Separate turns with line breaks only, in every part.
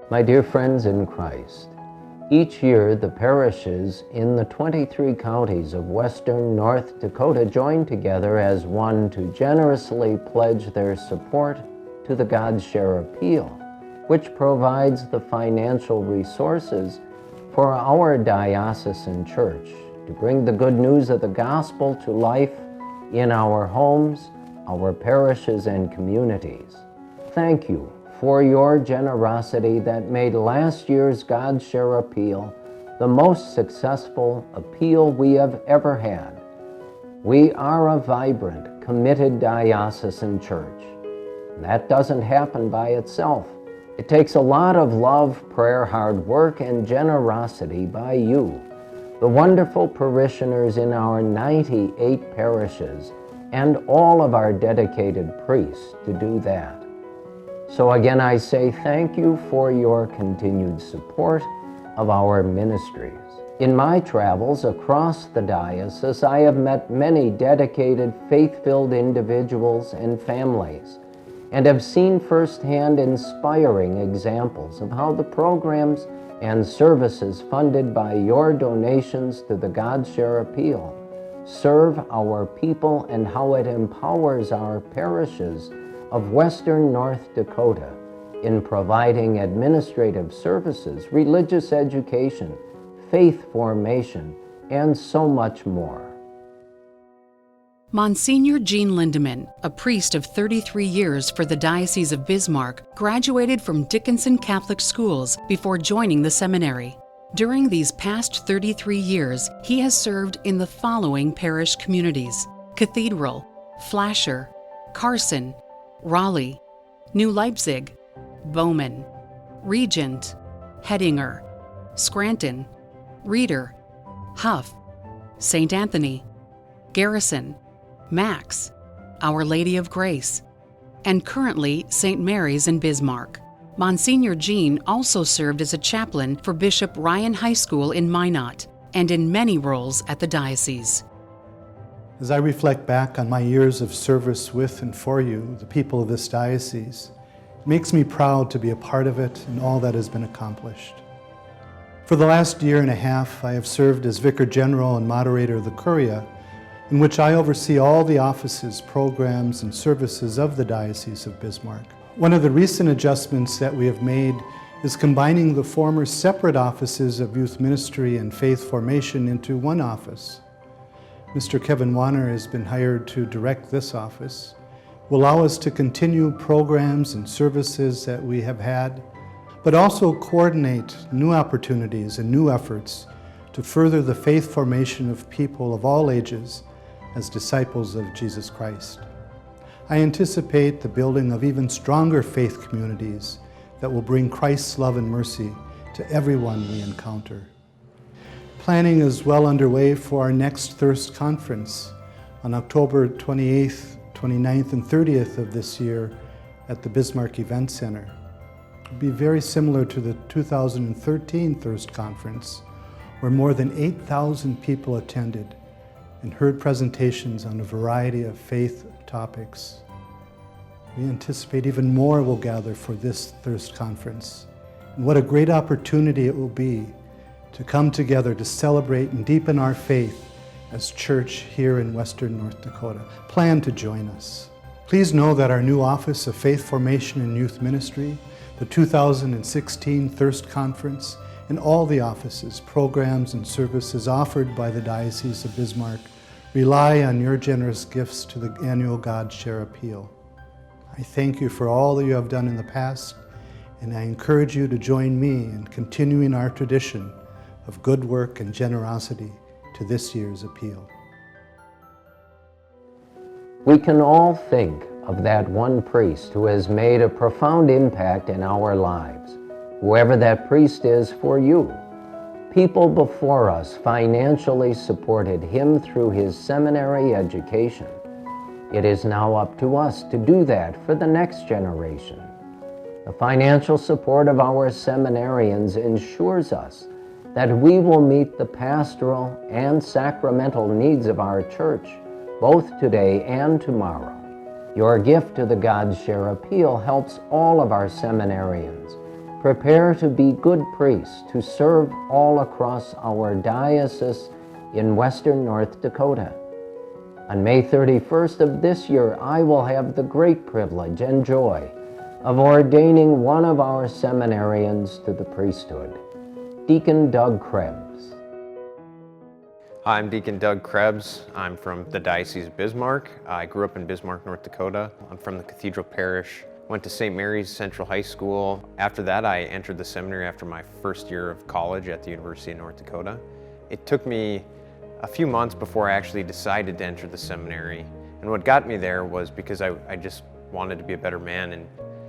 My dear friends in Christ, each year the parishes in the 23 counties of western North Dakota join together as one to generously pledge their support to the God Share Appeal, which provides the financial resources for our diocesan church to bring the good news of the gospel to life in our homes, our parishes, and communities. Thank you for your generosity that made last year's God Share Appeal the most successful appeal we have ever had. We are a vibrant, committed diocesan church. That doesn't happen by itself. It takes a lot of love, prayer, hard work, and generosity by you, the wonderful parishioners in our 98 parishes, and all of our dedicated priests to do that. So again, I say thank you for your continued support of our ministries. In my travels across the diocese, I have met many dedicated, faith-filled individuals and families, and have seen firsthand inspiring examples of how the programs and services funded by your donations to the God Share Appeal serve our people and how it empowers our parishes of western North Dakota in providing administrative services, religious education, faith formation, and so much more.
Monsignor Gene Lindeman, a priest of 33 years for the Diocese of Bismarck, graduated from Dickinson Catholic Schools before joining the seminary. During these past 33 years, he has served in the following parish communities: Cathedral, Flasher, Carson, Raleigh, New Leipzig, Bowman, Regent, Hettinger, Scranton, Reeder, Huff, St. Anthony, Garrison, Max, Our Lady of Grace, and currently St. Mary's in Bismarck. Monsignor Gene also served as a chaplain for Bishop Ryan High School in Minot and in many roles at the diocese.
As I reflect back on my years of service with and for you, the people of this diocese, it makes me proud to be a part of it and all that has been accomplished. For the last year and a half, I have served as Vicar General and moderator of the Curia, in which I oversee all the offices, programs, and services of the Diocese of Bismarck. One of the recent adjustments that we have made is combining the former separate offices of youth ministry and faith formation into one office. Mr. Kevin Warner has been hired to direct this office, will allow us to continue programs and services that we have had, but also coordinate new opportunities and new efforts to further the faith formation of people of all ages as disciples of Jesus Christ. I anticipate the building of even stronger faith communities that will bring Christ's love and mercy to everyone we encounter. Planning is well underway for our next Thirst Conference on October 28th, 29th, and 30th of this year at the Bismarck Event Center. It will be very similar to the 2013 Thirst Conference, where more than 8,000 people attended and heard presentations on a variety of faith topics. We anticipate even more will gather for this Thirst Conference. And what a great opportunity it will be to come together to celebrate and deepen our faith as church here in western North Dakota. Plan to join us. Please know that our new Office of Faith Formation and Youth Ministry, the 2016 Thirst Conference, and all the offices, programs, and services offered by the Diocese of Bismarck rely on your generous gifts to the annual God Share Appeal. I thank you for all that you have done in the past, and I encourage you to join me in continuing our tradition of good work and generosity to this year's appeal.
We can all think of that one priest who has made a profound impact in our lives, whoever that priest is for you. People before us financially supported him through his seminary education. It is now up to us to do that for the next generation. The financial support of our seminarians ensures us that we will meet the pastoral and sacramental needs of our church, both today and tomorrow. Your gift to the God Share Appeal helps all of our seminarians prepare to be good priests to serve all across our diocese in western North Dakota. On May 31st of this year, I will have the great privilege and joy of ordaining one of our seminarians to the priesthood, Deacon Doug Krebs.
Hi, I'm Deacon Doug Krebs. I'm from the Diocese of Bismarck. I grew up in Bismarck, North Dakota. I'm from the Cathedral Parish. Went to St. Mary's Central High School. After that, I entered the seminary after my first year of college at the University of North Dakota. It took me a few months before I actually decided to enter the seminary. And what got me there was because I just wanted to be a better man, and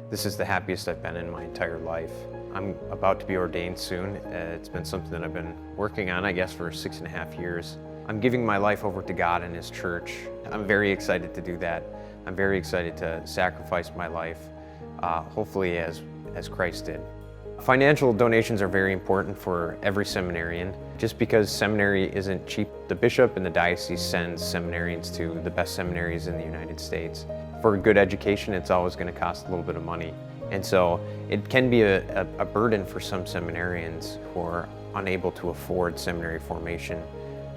this is the happiest I've been in my entire life. I'm about to be ordained soon. It's been something that I've been working on, I guess, for 6.5 years. I'm giving my life over to God and His church. I'm very excited to do that. I'm very excited to sacrifice my life, hopefully as Christ did. Financial donations are very important for every seminarian. Just because seminary isn't cheap, the bishop and the diocese sends seminarians to the best seminaries in the United States. For a good education, it's always going to cost a little bit of money. And so it can be a burden for some seminarians who are unable to afford seminary formation.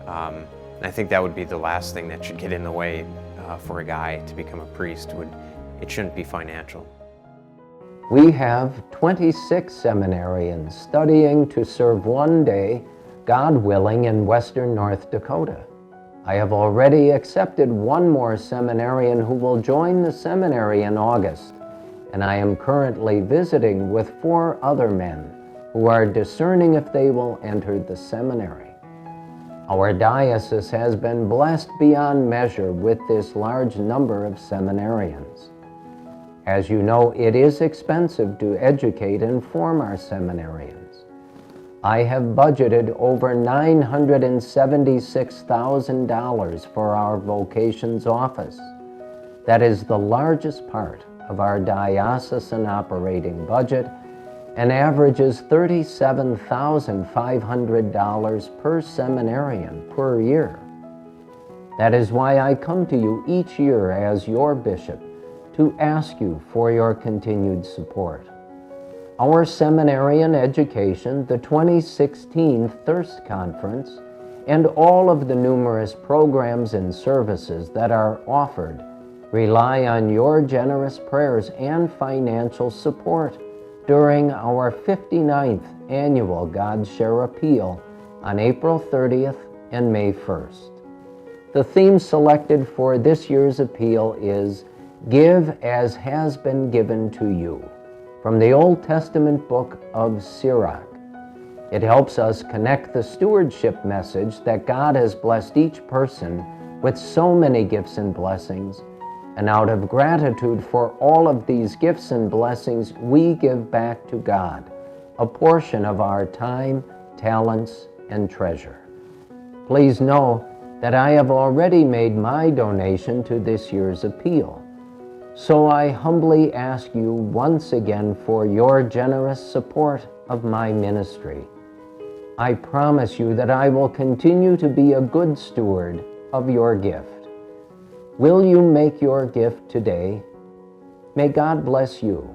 And I think that would be the last thing that should get in the way for a guy to become a priest. It shouldn't be financial.
We have 26 seminarians studying to serve one day, God willing, in western North Dakota. I have already accepted one more seminarian who will join the seminary in August, and I am currently visiting with 4 other men who are discerning if they will enter the seminary. Our diocese has been blessed beyond measure with this large number of seminarians. As you know, it is expensive to educate and form our seminarians. I have budgeted over $976,000 for our vocations office. That is the largest part of our diocesan operating budget and averages $37,500 per seminarian per year. That is why I come to you each year as your bishop to ask you for your continued support. Our seminarian education, the 2016 Thirst Conference, and all of the numerous programs and services that are offered rely on your generous prayers and financial support during our 59th annual God Share Appeal on April 30th and May 1st. The theme selected for this year's appeal is Give as has been given to you, from the Old Testament book of Sirach. It helps us connect the stewardship message that God has blessed each person with so many gifts and blessings, and out of gratitude for all of these gifts and blessings, we give back to God a portion of our time, talents, and treasure. Please know that I have already made my donation to this year's appeal. So I humbly ask you once again for your generous support of my ministry. I promise you that I will continue to be a good steward of your gift. Will you make your gift today? May God bless you.